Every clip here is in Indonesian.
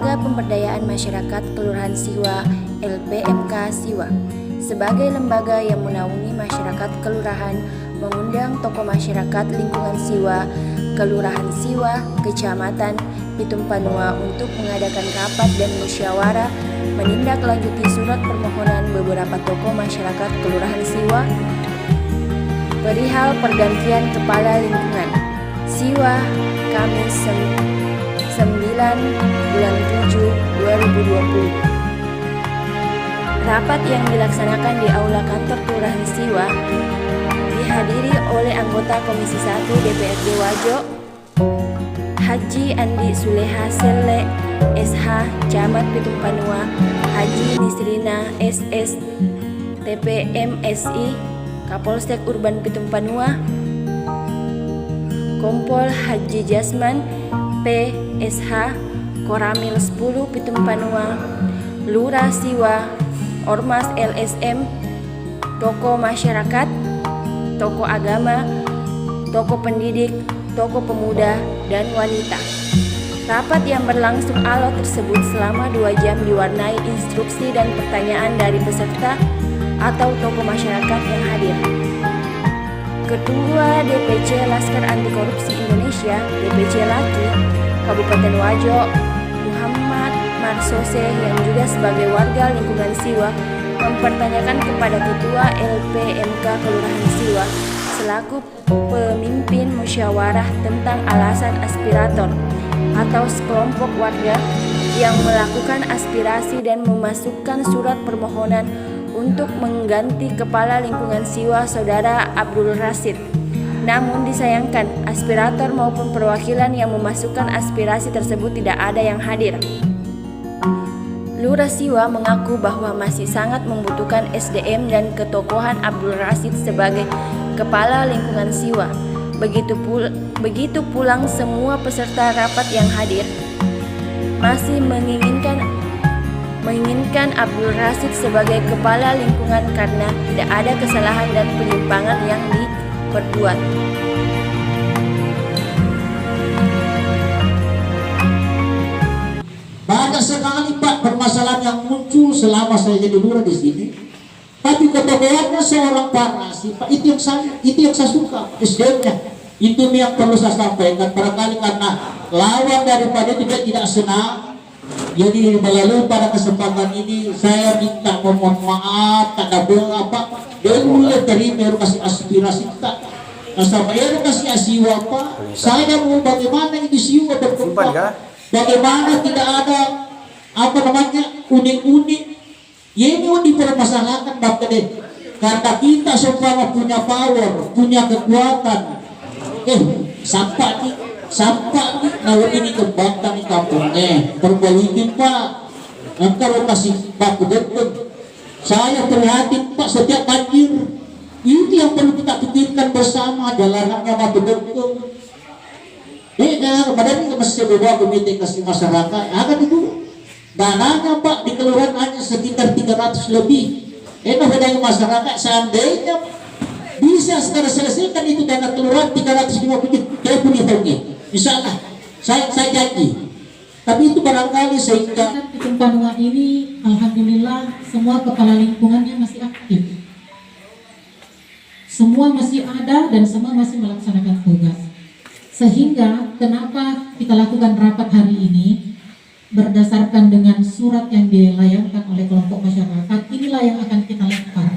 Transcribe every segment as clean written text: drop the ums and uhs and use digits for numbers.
Lembaga Pemberdayaan Masyarakat Kelurahan Siwa (LPMK Siwa) sebagai lembaga yang menaungi masyarakat kelurahan mengundang tokoh masyarakat lingkungan Siwa, Kelurahan Siwa, Kecamatan Pitung Panua untuk mengadakan rapat dan musyawarah menindaklanjuti surat permohonan beberapa tokoh masyarakat Kelurahan Siwa perihal pergantian kepala lingkungan Siwa Kamis 9/7/2020. Rapat yang dilaksanakan di Aula Kantor Kelurahan Siwa dihadiri oleh anggota Komisi 1 DPRD Wajo, Haji Andi Suleha Selle, SH, Camat Pitung Panua, Haji Nisrina SS, TPMSI, Kapolsek Urban Pitung Panua, Kompol Haji Jasman, PSH, Koramil 10 Pitung Panua, Lurah Siwa, Ormas LSM, tokoh masyarakat, tokoh agama, tokoh pendidik, tokoh pemuda, dan wanita. Rapat yang berlangsung alot tersebut selama 2 jam diwarnai instruksi dan pertanyaan dari peserta atau tokoh masyarakat yang hadir. Ketua DPC Laskar Anti Korupsi Indonesia (DPC Laki) Kabupaten Wajo, Muhammad Marsose yang juga sebagai warga lingkungan Siwa mempertanyakan kepada Ketua LPMK Kelurahan Siwa selaku pemimpin musyawarah tentang alasan aspirator atau sekelompok warga yang melakukan aspirasi dan memasukkan surat permohonan untuk mengganti kepala lingkungan Siwa Saudara Abdul Rasid. Namun disayangkan aspirator maupun perwakilan yang memasukkan aspirasi tersebut tidak ada yang hadir. Lurah Siwa mengaku bahwa masih sangat membutuhkan SDM dan ketokohan Abdul Rasid sebagai kepala lingkungan Siwa. Begitu pulang semua peserta rapat yang hadir masih menginginkan Abdul Rasid sebagai kepala lingkungan karena tidak ada kesalahan dan penyimpangan yang diperbuat. Banyak sekali Pak permasalahan yang muncul selama saya jadi lurah di sini. Tapi ketokohannya seorang Pak Rasid, Pak, itu yang saya suka, SDM-nya. Itu yang perlu saya sampaikan. Barangkali karena lawan daripada itu dia tidak senang. Jadi melalui pada kesempatan ini saya minta mohon maaf, tak ada apa. Dia mulai terima kasih aspirasi kita. Nah, sama dia kasih asiwa Pak. Saya mau bagaimana ini siwa berkembang. Bagaimana tidak ada unik-unik. Ya ini dipermasalahkan Bapak deh. Karena kita semua punya power, punya kekuatan. Sampah nih, nah ini kembangkan di kampungnya. Perbaikin Pak. Kalau kasih baku betul. Saya prihatin Pak setiap banjir. Itu yang perlu kita pikirkan bersama, jalanannya baku betul. Kemudian ini masih beberapa komite kasih masyarakat. Akan itu dananya Pak di kelurahan hanya sekitar 300 lebih. Bedanya masyarakat seandainya bisa secara selesaikan itu dana kelurahan 350 dia punya tahunnya. Misalnya saya janji. Tapi itu barangkali sehingga Pitung Panua ini alhamdulillah semua kepala lingkungannya masih aktif. Semua masih ada dan semua masih melaksanakan tugas. Sehingga kenapa kita lakukan rapat hari ini berdasarkan dengan surat yang dilayangkan oleh kelompok masyarakat, inilah yang akan kita lempar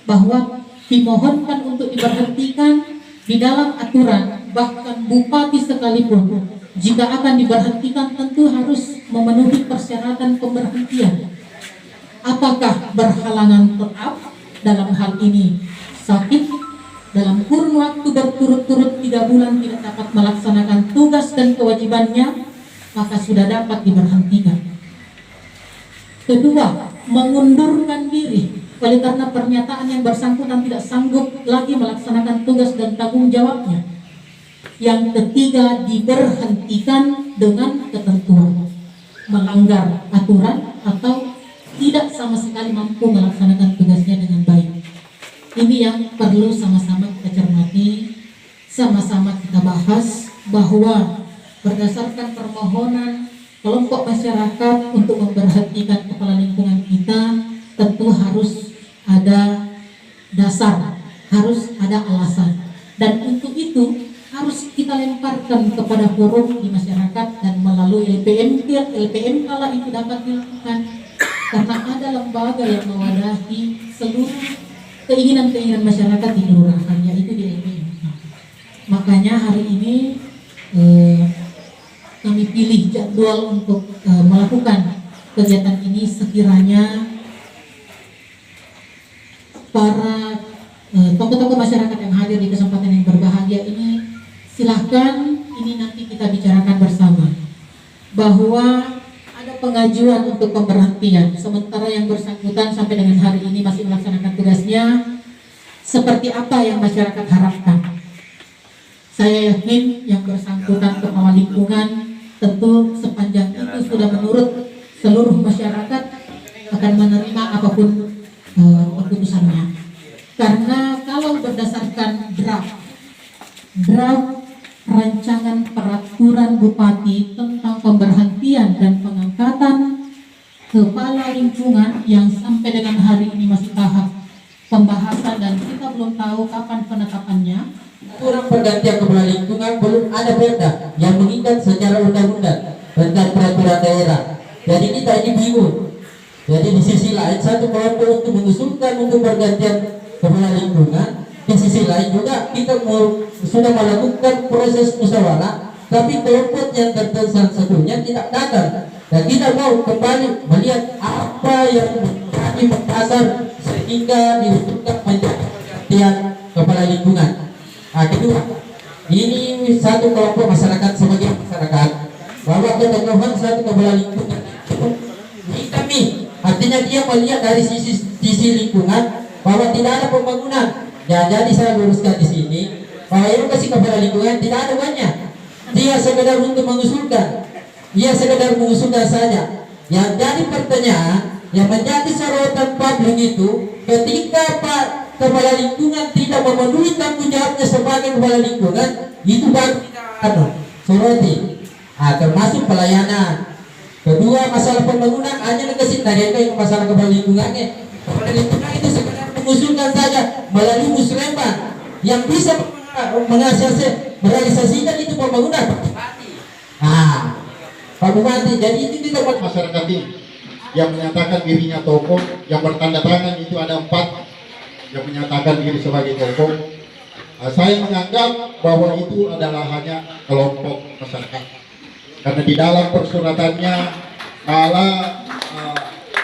bahwa dimohonkan untuk diberhentikan di dalam aturan, bahkan bupati sekalipun jika akan diberhentikan tentu harus memenuhi persyaratan pemberhentian. Apakah berhalangan tetap dalam hal ini sakit, dalam kurun waktu berturut-turut 3 bulan tidak dapat melaksanakan tugas dan kewajibannya, maka sudah dapat diberhentikan. Kedua, mengundurkan diri oleh karena pernyataan yang bersangkutan tidak sanggup lagi melaksanakan tugas dan tanggung jawabnya. Yang ketiga, diberhentikan dengan ketentuan melanggar aturan atau tidak sama sekali mampu melaksanakan tugasnya dengan baik. Ini yang perlu sama-sama kita cermati, sama-sama kita bahas bahwa berdasarkan permohonan kelompok masyarakat untuk memberhentikan kepala lingkungan kita tentu harus ada dasar, harus ada alasan, dan untuk itu harus kita lemparkan kepada forum di masyarakat dan melalui LPM kalau itu dapat dilakukan, karena ada lembaga yang mewadahi seluruh keinginan masyarakat di kelurahan, yaitu di LPM. Makanya hari ini kami pilih jadwal untuk melakukan kegiatan ini sekiranya para tokoh-tokoh masyarakat yang hadir di kesempatan yang berbahagia ini, silahkan ini nanti kita bicarakan bersama bahwa ada pengajuan untuk pemberhentian, sementara yang bersangkutan sampai dengan hari ini masih melaksanakan tugasnya. Seperti apa yang masyarakat harapkan? Saya yakin yang bersangkutan kepala lingkungan tentu sepanjang itu sudah menurut seluruh masyarakat akan menerima apapun keputusannya. Karena kalau berdasarkan draft rancangan peraturan bupati tentang pemberhentian dan pengangkatan kepala lingkungan yang sampai dengan hari ini masih tahap pembahasan dan kita belum tahu kapan penetapannya. Aturan pergantian kepala lingkungan belum ada perda yang mengikat secara undang-undang tentang peraturan daerah. Jadi kita ini bingung. Jadi di sisi lain satu kelompok untuk mengusulkan untuk pergantian kepala lingkungan, di sisi lain juga kita sudah melakukan proses musyawarah, tapi kelompok yang tertentu satunya tidak datang. Dan kita mau kembali melihat apa yang menjadi mendasar sehingga diusulkan menjadi pergantian kepala lingkungan. Kedua, ini satu kelompok masyarakat sebagai masyarakat bahwa ketokohan satu kepala lingkungan ini kami, artinya dia melihat dari sisi lingkungan bahwa tidak ada pembangunan. Ya, jadi saya luruskan di sini bahwa yang kasih kepala lingkungan tidak ada banyak. Dia sekedar untuk mengusulkan, dia sekedar mengusulkan saja. Yang jadi pertanyaan, yang menjadi sorotan publik itu ketika Pak kepala lingkungan tidak memenuhi tanggung jawabnya sebagai kepala lingkungan, itu baru kita soroti. Termasuk pelayanan. Kedua, masalah pembangunan hanya dikasih tadi yang masalah kepala lingkungannya. Kepala lingkungan itu sekedar mengusulkan saja melalui musrembang yang bisa merealisasikan itu pembangunan. Pak Bupati, jadi itu kita buat Masyarakat ini yang menyatakan dirinya tokoh, yang bertanda tangan itu ada 4 yang menyatakan diri sebagai tokoh. Saya menganggap bahwa itu adalah hanya kelompok masyarakat, karena di dalam persyaratannya malah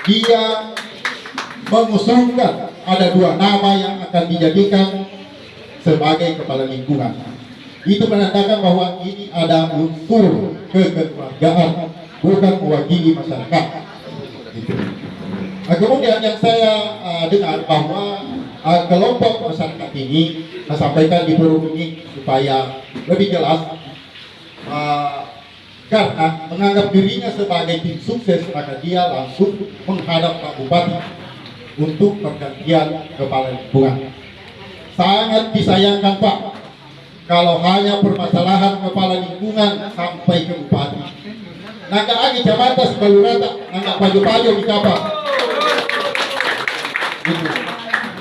dia mengusulkan ada 2 nama yang akan dijadikan sebagai kepala lingkungan. Itu menandakan bahwa ini ada unsur kekeluargaan, bukan mewakili masyarakat. Kemudian yang saya dengar bahwa kelompok masyarakat ini, saya sampaikan di forum ini supaya lebih jelas, karena menganggap dirinya sebagai tim sukses, maka dia langsung menghadap Pak Bupati untuk pergantian kepala lingkungan. Sangat disayangkan Pak, kalau hanya permasalahan kepala lingkungan sampai ke Bupati. Naga agi jabatan sebelum rata, naga paju-paju di kapal.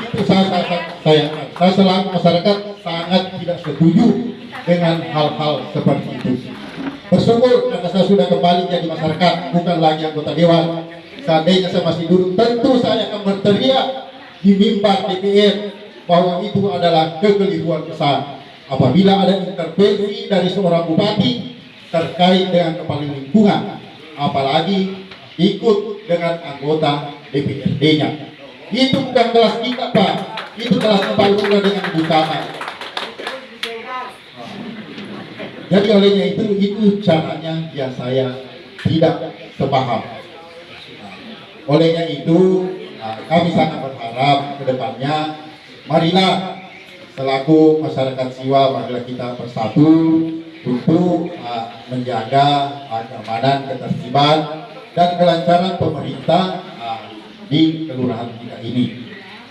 Itu sayangkan. Saya selaku masyarakat sangat tidak setuju dengan hal-hal seperti itu. Bersyukur karena saya sudah kembali jadi masyarakat, bukan lagi anggota dewan. Seandainya saya masih duduk, tentu saya akan berteriak di mimbar DPR bahwa itu adalah kekeliruan besar. Apabila ada intervensi dari seorang bupati terkait dengan kepala lingkungan, apalagi ikut dengan anggota DPRD-nya, itu bukan kelas kita Pak, itu kelas kepala dengan Ibu Tama. Jadi olehnya itu caranya yang saya tidak sepaham. Olehnya itu kami sangat berharap ke depannya, marilah selaku masyarakat Siwa, marilah kita bersatu untuk menjaga keamanan, ketertiban, dan kelancaran pemerintah di kelurahan kita ini.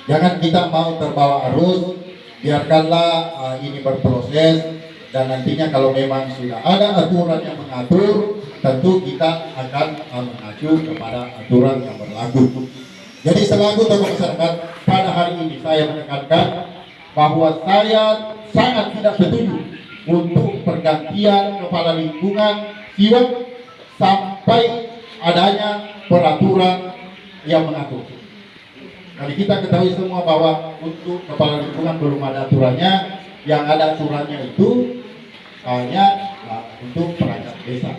Jangan kita mau terbawa arus, biarkanlah ini berproses. dan nantinya kalau memang sudah ada aturan yang mengatur, tentu kita akan mengacu kepada aturan yang berlaku. Jadi selaku tokoh masyarakat, pada hari ini saya menekankan bahwa saya sangat tidak setuju untuk pergantian kepala lingkungan Siwak sampai adanya peraturan yang mengatur. Jadi kita ketahui semua bahwa untuk kepala lingkungan belum ada aturannya, yang ada aturannya itu hanya untuk perangkat desa.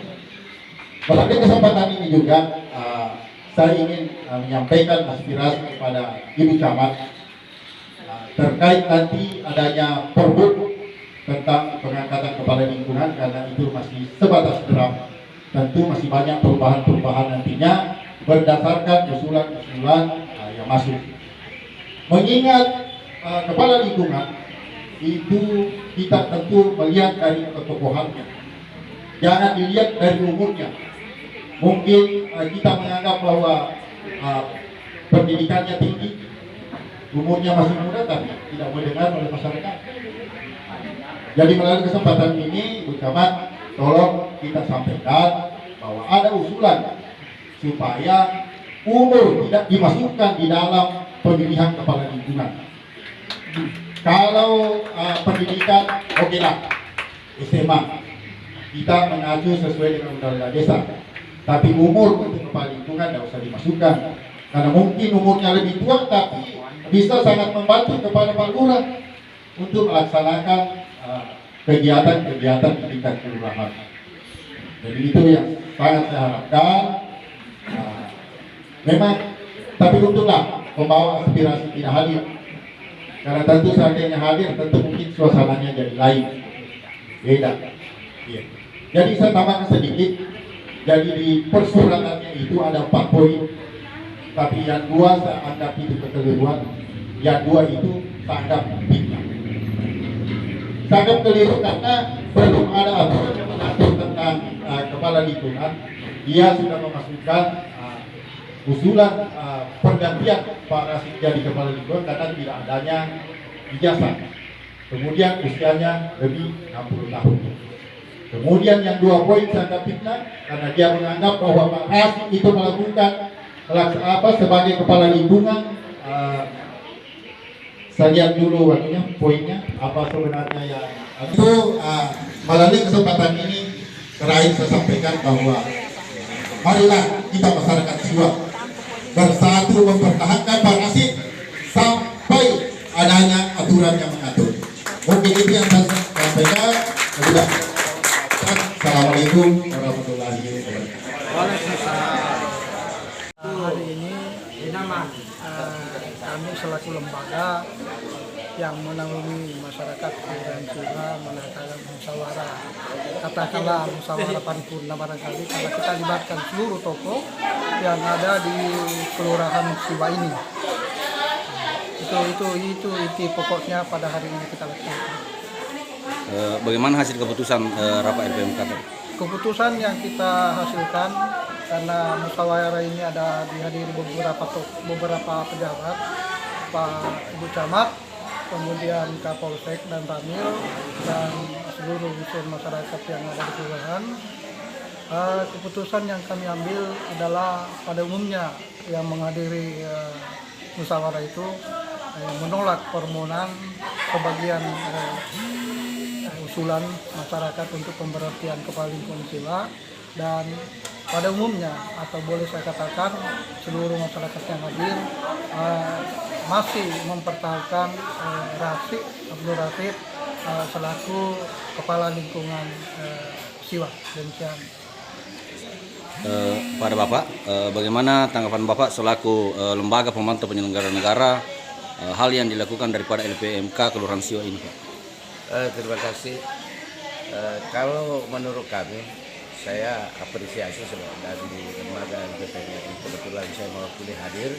Pada kesempatan ini juga saya ingin menyampaikan aspirasi kepada Ibu Camat terkait nanti adanya perbuk tentang pengangkatan kepala lingkungan, karena itu masih sebatas draft. Tentu masih banyak perubahan-perubahan nantinya berdasarkan usulan-usulan yang masuk. Mengingat kepala lingkungan itu kita tentu melihat dari ketokohannya, jangan dilihat dari umurnya. Mungkin kita menganggap bahwa pendidikannya tinggi, umurnya masih muda, tapi tidak mendengar oleh masyarakat. Jadi melalui kesempatan ini, Bu Camat, tolong kita sampaikan bahwa ada usulan supaya umur tidak dimasukkan di dalam pemilihan kepala lingkungan. Kalau pendidikan, oke lah, SMA, kita mengacu sesuai dengan undang-undang desa. Tapi umur untuk kepala lingkungan tidak usah dimasukkan, karena mungkin umurnya lebih tua, tapi bisa sangat membantu kepada Pak Lurah untuk melaksanakan kegiatan-kegiatan di tingkat kelurahan. Jadi itu yang sangat saya harapkan. Memang, tapi untunglah pembawa aspirasi tidak hadir, karena tentu seandainya hadir, tentu mungkin suasananya jadi lain, beda. Ya. Jadi saya tambahkan sedikit. Jadi di persyaratannya itu ada 4 poin, tapi yang 2 saya anggap itu kekeliruan, yang 2 itu saya anggap fitnah. Saya anggap keliru karena belum ada aturan yang mengatur tentang kepala lingkungan. Dia sudah memasukkan usulan pergantian Pak Rasid jadi kepala lingkungan karena tidak adanya ijazah. Kemudian usianya lebih 60 tahun. Kemudian yang 2 poin sangat fitnah karena dia menganggap bahwa Pak Rasid itu melakukan sebagai kepala lingkungan. Saya lihat dulu poinnya apa sebenarnya yang itu. Melalui kesempatan ini terakhir saya sampaikan bahwa marilah kita masyarakat Siwak bersatu mempertahankan Pak Rasid sampai adanya aturan yang mengatur. Mungkin itu yang saya sampaikan. Assalamualaikum warahmatullahi wabarakatuh. Hari ini kami selaku lembaga yang menaungi masyarakat Kelurahan Siwak mengadakan musyawarah. Katakanlah musyawarah paripurna barangkali karena kita libatkan seluruh tokoh yang ada di Kelurahan Siwak ini. Itu inti pokoknya pada hari ini kita lakukan. Bagaimana hasil keputusan rapat LPMK tadi? Keputusan yang kita hasilkan karena musyawarah ini ada dihadiri beberapa pejabat, Pak Ibu Camat, kemudian Kapolsek dan Ramil dan seluruh unsur masyarakat yang ada di kelurahan. Keputusan yang kami ambil adalah pada umumnya yang menghadiri musyawarah itu menolak permohonan sebagian usulan masyarakat untuk pemberhentian kepala lingkungan Siwak, dan pada umumnya atau boleh saya katakan seluruh masyarakat yang hadir masih mempertahankan Abdul Rasid selaku kepala lingkungan Siwak. Demikian. Pada Bapak, bagaimana tanggapan Bapak selaku lembaga pemantau penyelenggara negara hal yang dilakukan daripada LPMK Kelurahan Siwak ini, Pak? Terima kasih. Kalau menurut kami, saya apresiasi dari lembaga LPMK ini. Kebetulan saya mewakili hadir.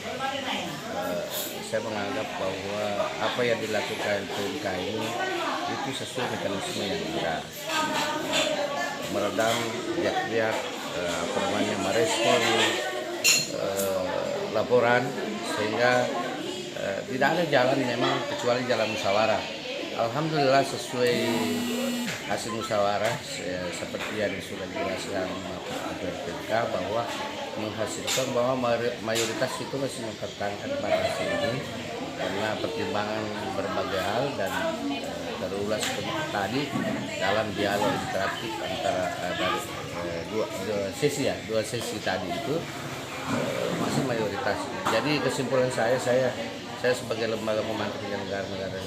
Saya menganggap bahwa apa yang dilakukan LPMK ini itu sesuai mekanisme yang ada, meredam pihak-pihak merespon laporan, sehingga tidak ada jalan memang kecuali jalan musyawarah. Alhamdulillah sesuai hasil musyawarah seperti yang sudah dijelaskan LPMK bahwa menghasilkan bahwa mayoritas itu masih mempertahankan parasi ini karena pertimbangan berbagai hal dan terulas tadi dalam dialog interaktif antara dari dua sesi tadi itu masih mayoritas. Jadi kesimpulan saya sebagai lembaga pemantau penyelenggara negara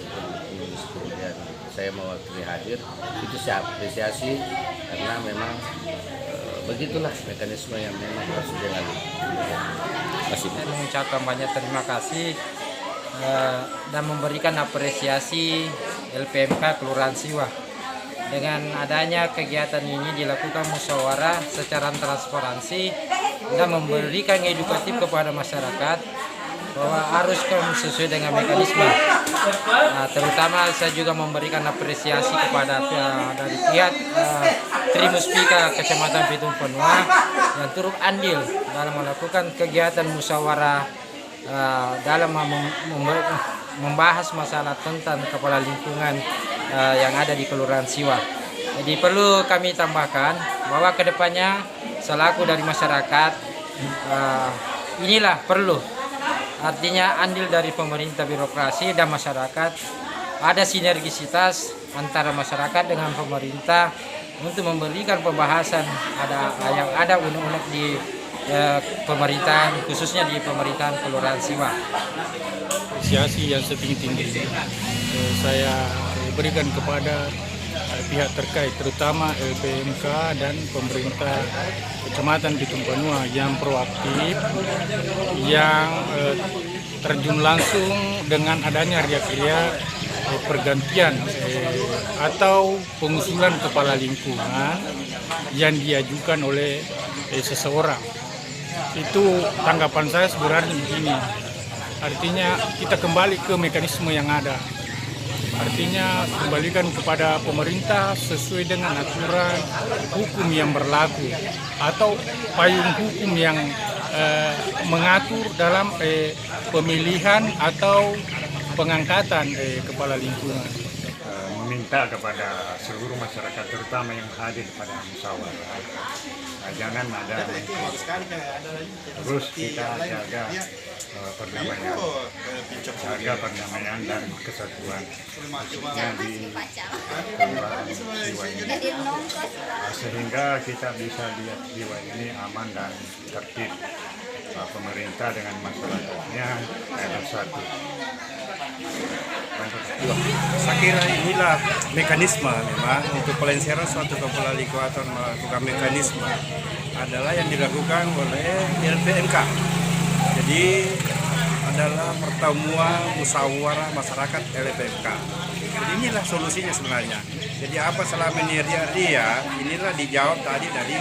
kemudian saya mewakili hadir itu saya apresiasi karena memang begitulah mekanisme yang memang harus dilalui. Saya mengucapkan banyak terima kasih dan memberikan apresiasi LPMK Kelurahan Siwa. Dengan adanya kegiatan ini dilakukan musyawarah secara transparansi dan memberikan edukatif kepada masyarakat bahwa harus sesuai dengan mekanisme. Terutama saya juga memberikan apresiasi kepada dari pihak Trimuspika Kecamatan Pitung Penua yang turut andil dalam melakukan kegiatan musyawarah dalam membahas masalah tentang kepala lingkungan yang ada di Kelurahan Siwa. Jadi perlu kami tambahkan bahwa kedepannya selaku dari masyarakat inilah perlu artinya andil dari pemerintah, birokrasi dan masyarakat, ada sinergisitas antara masyarakat dengan pemerintah untuk memberikan pembahasan yang ada unek-unek di pemerintahan, khususnya di pemerintahan Kelurahan Siwa. Apresiasi yang setinggi-tinggi saya berikan kepada pihak terkait, terutama LPMK dan pemerintah Kecamatan Pitung Penua yang proaktif, yang terjun langsung dengan adanya riak-riak pergantian atau pengusulan kepala lingkungan yang diajukan oleh seseorang. Itu tanggapan saya sebenarnya begini, artinya kita kembali ke mekanisme yang ada. Artinya kembalikan kepada pemerintah sesuai dengan aturan hukum yang berlaku atau payung hukum yang mengatur dalam pemilihan atau pengangkatan kepala lingkungan. Meminta kepada seluruh masyarakat terutama yang hadir pada musyawarah jangan ada terus kita jaga perdamaian dan kesatuan khususnya di Kelurahan Siwa ini sehingga kita bisa lihat Siwa ini aman dan tertib, pemerintah dengan masyarakatnya bersatu. Saya kira inilah mekanisme memang untuk pelenseran suatu kepala lingkungan atau melakukan mekanisme adalah yang dilakukan oleh LPMK. Jadi adalah pertemuan musyawarah masyarakat LPMK. Jadi inilah solusinya sebenarnya. Jadi apa selama ini dia inilah dijawab tadi dari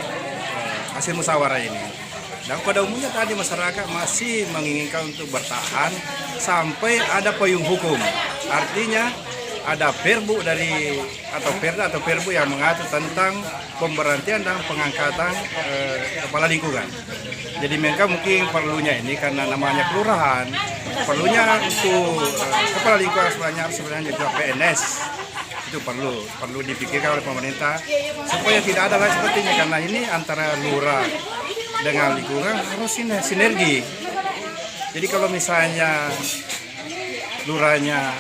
hasil musyawarah ini. Dan pada umumnya tadi masyarakat masih menginginkan untuk bertahan sampai ada payung hukum. Artinya ada perbu atau perbu yang mengatur tentang pemberhentian dan pengangkatan kepala lingkungan. Jadi mereka mungkin perlunya ini karena namanya kelurahan, perlunya untuk kepala lingkungan sebenarnya juga PNS. Itu perlu dipikirkan oleh pemerintah supaya tidak ada lagi sepertinya, karena ini antara lurah dengan lingkungan harus sinergi. Jadi kalau misalnya lurahnya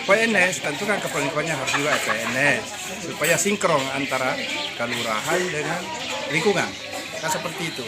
PNS, tentu kan kepala lingkungannya harus juga PNS supaya sinkron antara kelurahan dengan lingkungan. Kan seperti itu.